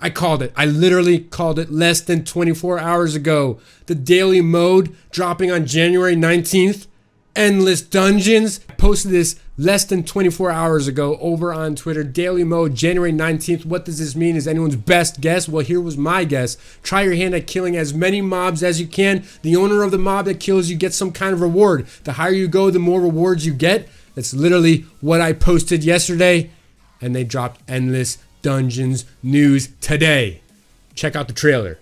I called it. I literally called it less than 24 hours ago. The daily mode dropping on January 19th. Endless Dungeons. I posted this less than 24 hours ago over on Twitter. Daily mode, January 19th. What does this mean? Is anyone's best guess? Well, here was my guess. Try your hand at killing as many mobs as you can. The owner of the mob that kills you gets some kind of reward. The higher you go, the more rewards you get. That's literally what I posted yesterday. And they dropped Endless Dungeons news today. Check out the trailer.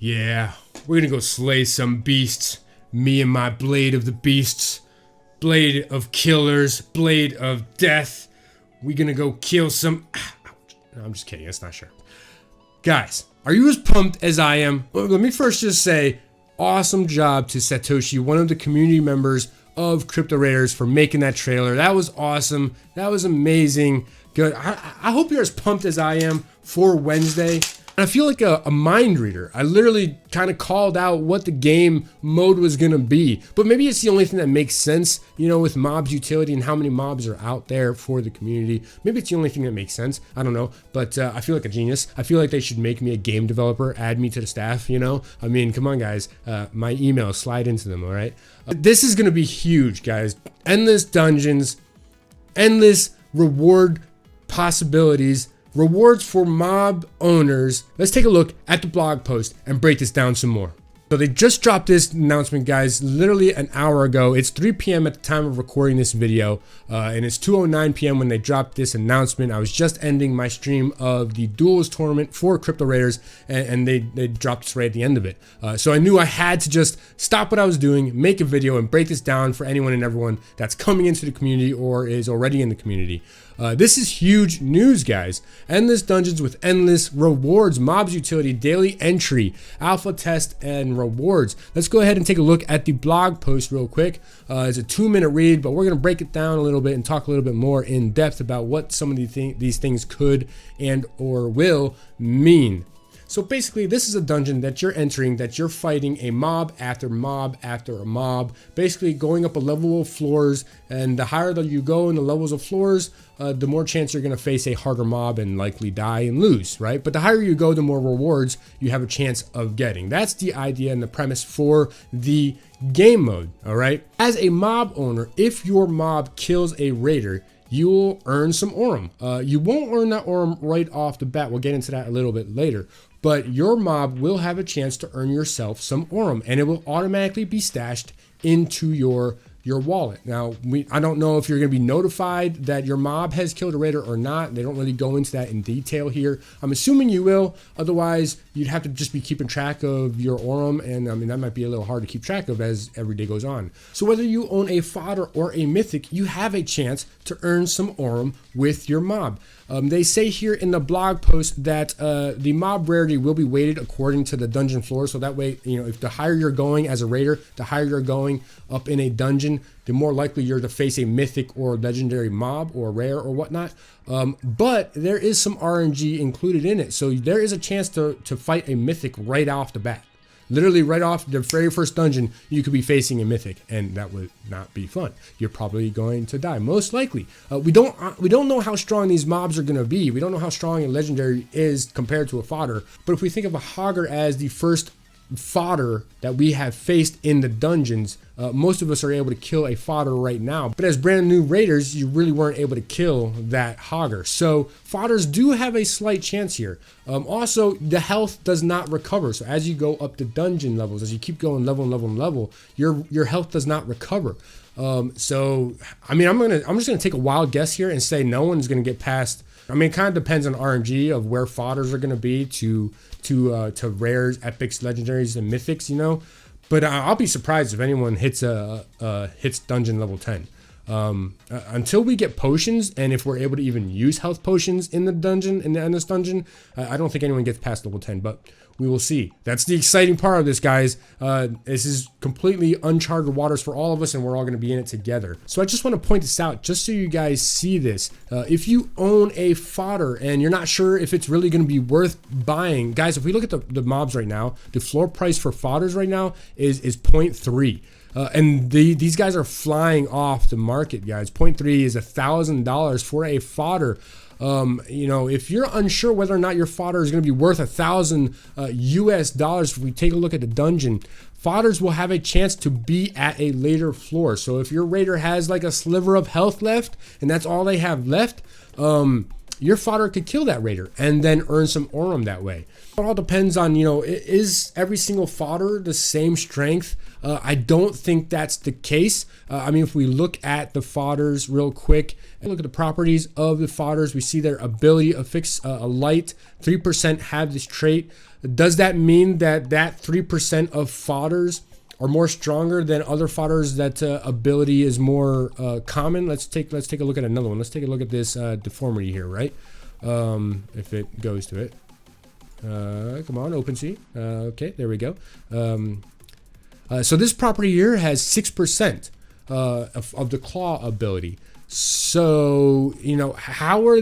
Yeah, we're gonna go slay some beasts. Me and my blade of the beasts. Blade of killers. Blade of death. We're gonna go kill some... No, I'm just kidding, that's not sure. Guys, are you as pumped as I am? Well, let me first just say, awesome job to Satoshi, one of the community members of Crypto Raiders, for making that trailer. That was awesome. That was amazing. Good. I hope you're as pumped as I am for Wednesday. I feel like a mind reader. I literally kind of called out what the game mode was going to be. But maybe it's the only thing that makes sense, you know, with mobs utility and how many mobs are out there for the community. Maybe it's the only thing that makes sense. I don't know. But I feel like a genius. I feel like they should make me a game developer, add me to the staff, you know? I mean, come on, guys. My email, slide into them, all right? This is going to be huge, guys. Endless dungeons, endless reward possibilities, rewards for mob owners. Let's take a look at the blog post and break this down some more. So they just dropped this announcement, guys, literally an hour ago. It's 3 p.m. at the time of recording this video, and it's 2:09 p.m. when they dropped this announcement. I was just ending my stream of the Duels tournament for Crypto Raiders, and they dropped this right at the end of it. So I knew I had to just stop what I was doing, make a video, and break this down for anyone and everyone that's coming into the community or is already in the community. This is huge news, guys. Endless dungeons with endless rewards, mobs utility, daily entry, alpha test, and rewards. Let's go ahead and take a look at the blog post real quick. It's a 2-minute read, but we're going to break it down a little bit and talk a little bit more in depth about what some of these things could and or will mean. So basically, this is a dungeon that you're entering, that you're fighting a mob after mob after a mob, basically going up a level of floors, and the higher that you go in the levels of floors, the more chance you're going to face a harder mob and likely die and lose, right? But the higher you go, the more rewards you have a chance of getting. That's the idea and the premise for the game mode, all right? As a mob owner, if your mob kills a raider, you will earn some Aurum. You won't earn that Aurum right off the bat. We'll get into that a little bit later. But your mob will have a chance to earn yourself some Aurum, and it will automatically be stashed into your wallet. Now, I don't know if you're going to be notified that your mob has killed a raider or not. They don't really go into that in detail here. I'm assuming you will. Otherwise, you'd have to just be keeping track of your Aurum, and I mean, that might be a little hard to keep track of as every day goes on. So whether you own a fodder or a mythic, you have a chance to earn some Aurum with your mob. They say here in the blog post that the mob rarity will be weighted according to the dungeon floor. So that way, you know, if the higher you're going as a raider, the higher you're going up in a dungeon, the more likely you're to face a mythic or legendary mob or rare or whatnot. But there is some RNG included in it. So there is a chance to fight a mythic right off the bat. Literally right off the very first dungeon, you could be facing a mythic, and that would not be fun. You're probably going to die, most likely. We don't know how strong these mobs are going to be. We don't know how strong a legendary is compared to a fodder. But if we think of a hogger as the first fodder that we have faced in the dungeons, most of us are able to kill a fodder right now, but as brand new raiders, you really weren't able to kill that hogger. So fodders do have a slight chance here. Also, the health does not recover. So as you go up the dungeon levels, as you keep going level, your health does not recover. So I mean, I'm just gonna take a wild guess here and say no one's gonna get past I mean, it kind of depends on RNG of where fodders are going to be to rares, epics, legendaries, and mythics, you know. But I'll be surprised if anyone hits dungeon level 10. Until we get potions, and if we're able to even use health potions in the dungeon, in this dungeon, I don't think anyone gets past level 10, but we will see. That's the exciting part of this, guys. This is completely uncharted waters for all of us, and we're all going to be in it together. So I just want to point this out, just so you guys see this. If you own a fodder and you're not sure if it's really going to be worth buying, guys, if we look at the mobs right now, the floor price for fodders right now is 0.3. And these guys are flying off the market, guys. 0.3 is $1,000 for a fodder. You know, if you're unsure whether or not your fodder is going to be worth $1,000 US dollars, if we take a look at the dungeon, fodders will have a chance to be at a later floor. So if your raider has like a sliver of health left, and that's all they have left, your fodder could kill that raider and then earn some Aurum that way. It all depends on, you know, is every single fodder the same strength? I don't think that's the case. I mean, if we look at the fodders real quick and look at the properties of the fodders, we see their ability to fix a light. 3% have this trait. Does that mean that 3% of fodders are more stronger than other fodders that ability is more common? Let's take a look at another one. Let's take a look at this deformity here, right? If it goes to it. Come on, OpenSea. Okay, there we go. So this property here has 6% of the claw ability. So, you know, how are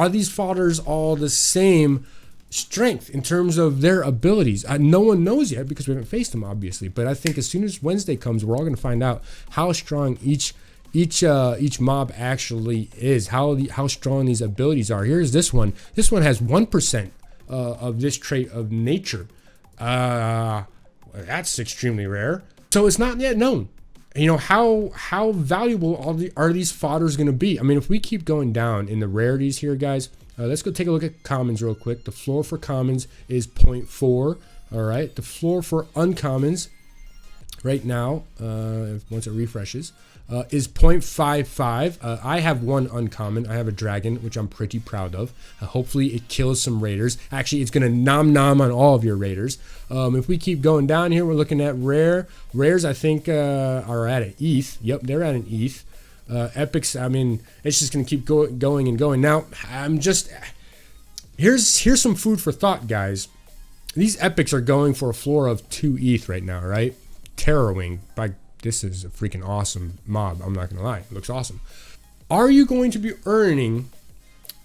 these fodders all the same strength in terms of their abilities? No one knows yet because we haven't faced them, obviously. But I think as soon as Wednesday comes, we're all going to find out how strong each mob actually is, how strong these abilities are. Here's this one. This one has 1% of this trait of nature. That's extremely rare. So it's not yet known. You know, how valuable are these fodders going to be? I mean, if we keep going down in the rarities here, guys, let's go take a look at commons real quick. The floor for commons is 0.4. All right. The floor for uncommons right now, once it refreshes, is 0.55. I have one uncommon. I have a dragon, which I'm pretty proud of. Hopefully it kills some raiders. Actually, it's going to nom on all of your raiders. If we keep going down here, we're looking at rares. I think are at an ETH. Yep, they're at an ETH. Epics, I mean, it's just going to keep going and going. Now, here's some food for thought, guys. These epics are going for a floor of 2 ETH right now, right? Terrorwing, this is a freaking awesome mob. I'm not gonna lie, it looks awesome. Are you going to be earning,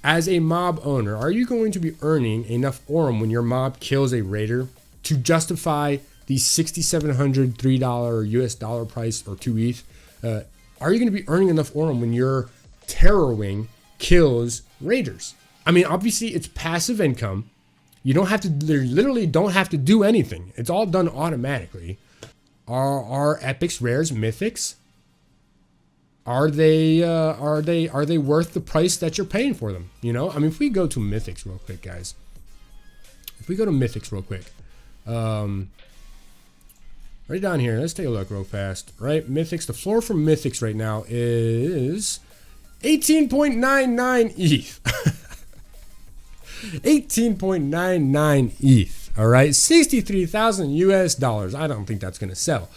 as a mob owner, are you going to be earning enough Aurum when your mob kills a raider to justify the $6,700 $3 US dollar price or 2 ETH? Are you going to be earning enough Aurum when your Terrorwing kills raiders? I mean, obviously it's passive income. You literally don't have to do anything. It's all done automatically. Are epics, rares, mythics? Are they worth the price that you're paying for them? You know, I mean, if we go to mythics real quick, guys. If we go to mythics real quick, right down here, let's take a look real fast. Right, mythics. The floor for mythics right now is 18.99 ETH. 18.99 ETH. All right, 63,000 US dollars. I don't think that's going to sell,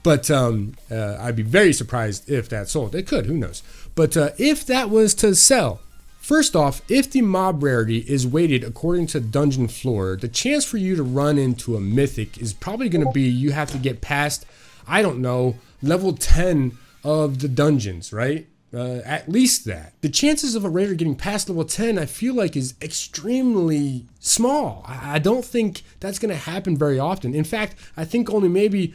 but I'd be very surprised if that sold. It could, who knows? But if that was to sell, first off, if the mob rarity is weighted according to dungeon floor, the chance for you to run into a mythic is probably going to be you have to get past, I don't know, level 10 of the dungeons, right? At least that. The chances of a raider getting past level 10, I feel like, is extremely small. I don't think that's going to happen very often. In fact, I think only maybe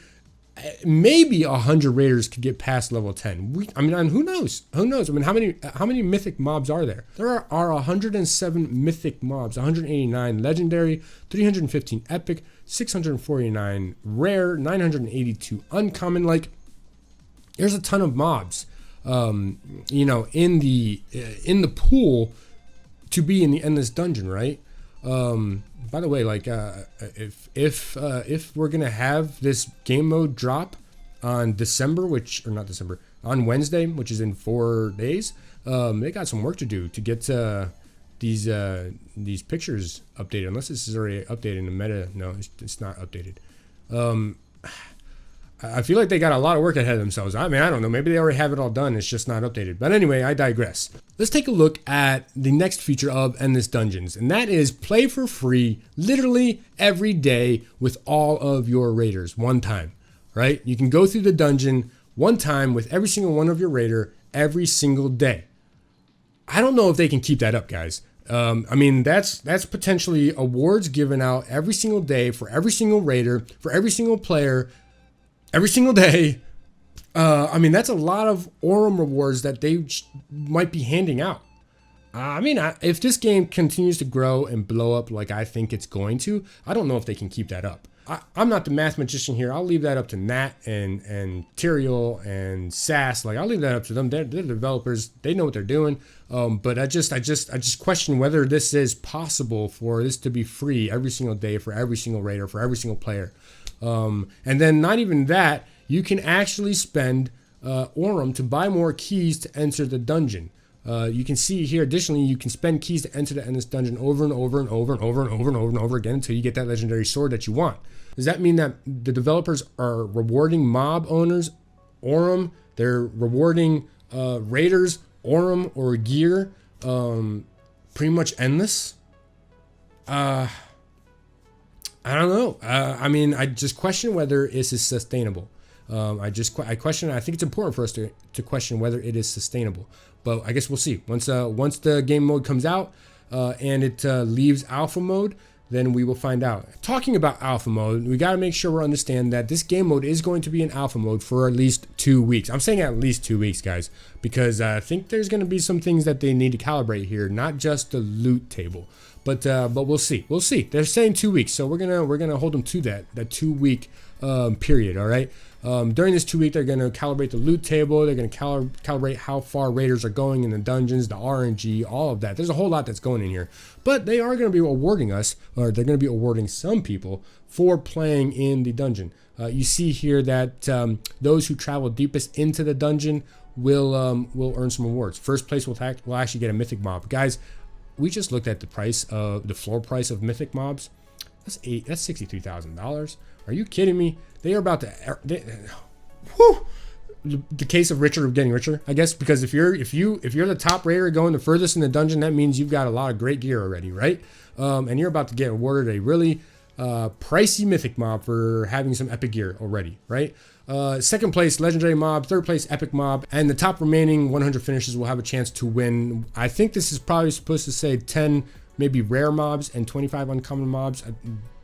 100 raiders could get past level 10. I mean, who knows? Who knows? I mean, how many mythic mobs are there? There are 107 mythic mobs, 189 legendary, 315 epic, 649 rare, 982 uncommon. Like, there's a ton of mobs. You know, in the pool to be in the endless dungeon, right? By the way, like, if we're gonna have this game mode drop on on Wednesday, which is in 4 days, they got some work to do to get these pictures updated, unless this is already updated in the meta. No, it's not updated. I feel like they got a lot of work ahead of themselves. I mean, I don't know. Maybe they already have it all done. It's just not updated. But anyway, I digress. Let's take a look at the next feature of Endless Dungeons, and that is play for free literally every day with all of your raiders one time, right? You can go through the dungeon one time with every single one of your raider every single day. I don't know if they can keep that up, guys. I mean, that's potentially awards given out every single day for every single raider, for every single player, every single day. I mean, that's a lot of Aurum rewards that they might be handing out. I mean, if this game continues to grow and blow up like I think it's going to, I don't know if they can keep that up. I'm not the math magician here. I'll leave that up to Nat and Tyrael and Sass. Like, I'll leave that up to them. They're developers. They know what they're doing. But I just question whether this is possible for this to be free every single day for every single raider, for every single player. And then not even that, you can actually spend Aurum to buy more keys to enter the dungeon. You can see here, additionally, you can spend keys to enter the Endless Dungeon over and over and over and over and over and over and over again until you get that legendary sword that you want. Does that mean that the developers are rewarding mob owners Aurum? They're rewarding raiders Aurum or gear pretty much endless? I don't know. I mean, I just question whether this is sustainable. I question. I think it's important for us to question whether it is sustainable. But I guess we'll see. Once the game mode comes out and it leaves alpha mode, then we will find out. Talking about alpha mode, we got to make sure we understand that this game mode is going to be in alpha mode for at least 2 weeks. I'm saying at least 2 weeks, guys, because I think there's going to be some things that they need to calibrate here, not just the loot table. But we'll see. We'll see. They're saying 2 weeks, so we're gonna hold them to that 2 week period. All right. During this 2 week, they're gonna calibrate the loot table. They're gonna calibrate how far raiders are going in the dungeons, the RNG, all of that. There's a whole lot that's going in here. But they are gonna be awarding us, or they're gonna be awarding some people for playing in the dungeon. You see here that those who travel deepest into the dungeon will earn some awards. First place will actually get a mythic mob, guys. We just looked at the price of the floor price of mythic mobs. That's $63,000. Are you kidding me? They are about to. The case of richer getting richer, I guess, because if you're the top raider going the furthest in the dungeon, that means you've got a lot of great gear already, right? And you're about to get awarded a really pricey mythic mob for having some epic gear already, right? Second place, legendary mob. Third place, epic mob. And the top remaining 100 finishers will have a chance to win. I think this is probably supposed to say 10 maybe rare mobs and 25 uncommon mobs.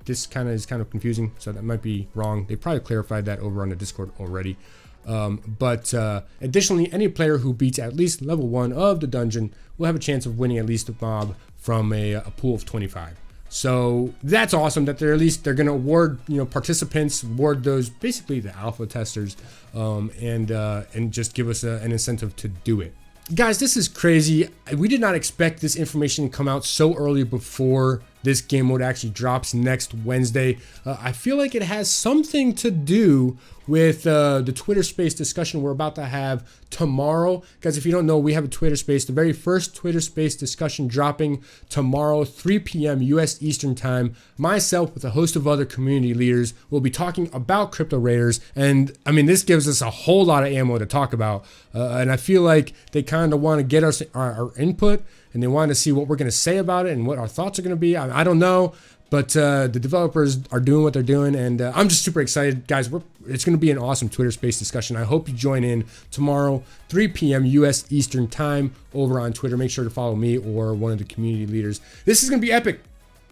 This is kind of confusing, so that might be wrong. They probably clarified that over on the Discord already. But additionally, any player who beats at least level 1 of the dungeon will have a chance of winning at least a mob from a pool of 25. So that's awesome that they're going to award, participants, award those basically the alpha testers, and just give us an incentive to do it. Guys, this is crazy. We did not expect this information to come out so early before this game mode actually drops next Wednesday. I feel like it has something to do with the Twitter space discussion we're about to have tomorrow. Guys, if you don't know, we have a Twitter space, the very first Twitter space discussion dropping tomorrow, 3 p.m. US Eastern Time. Myself with a host of other community leaders will be talking about crypto raiders. And I mean, this gives us a whole lot of ammo to talk about. And I feel like they kind of want to get our input, and they want to see what we're going to say about it and what our thoughts are going to be. I don't know, but the developers are doing what they're doing, and I'm just super excited. Guys, it's going to be an awesome Twitter space discussion. I hope you join in tomorrow, 3 p.m. US Eastern Time over on Twitter. Make sure to follow me or one of the community leaders. This is going to be epic.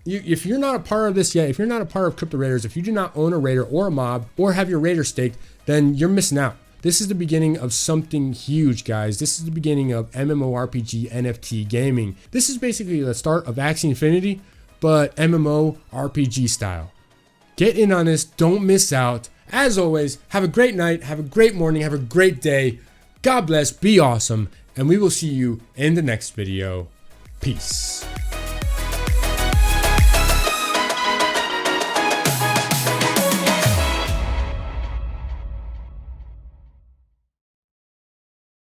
If you're not a part of this yet, if you're not a part of Crypto Raiders, if you do not own a raider or a mob or have your raider staked, then you're missing out. This is the beginning of something huge, guys. This is the beginning of MMORPG NFT gaming. This is basically the start of Axie Infinity, but MMORPG style. Get in on this. Don't miss out. As always, have a great night. Have a great morning. Have a great day. God bless. Be awesome. And we will see you in the next video. Peace.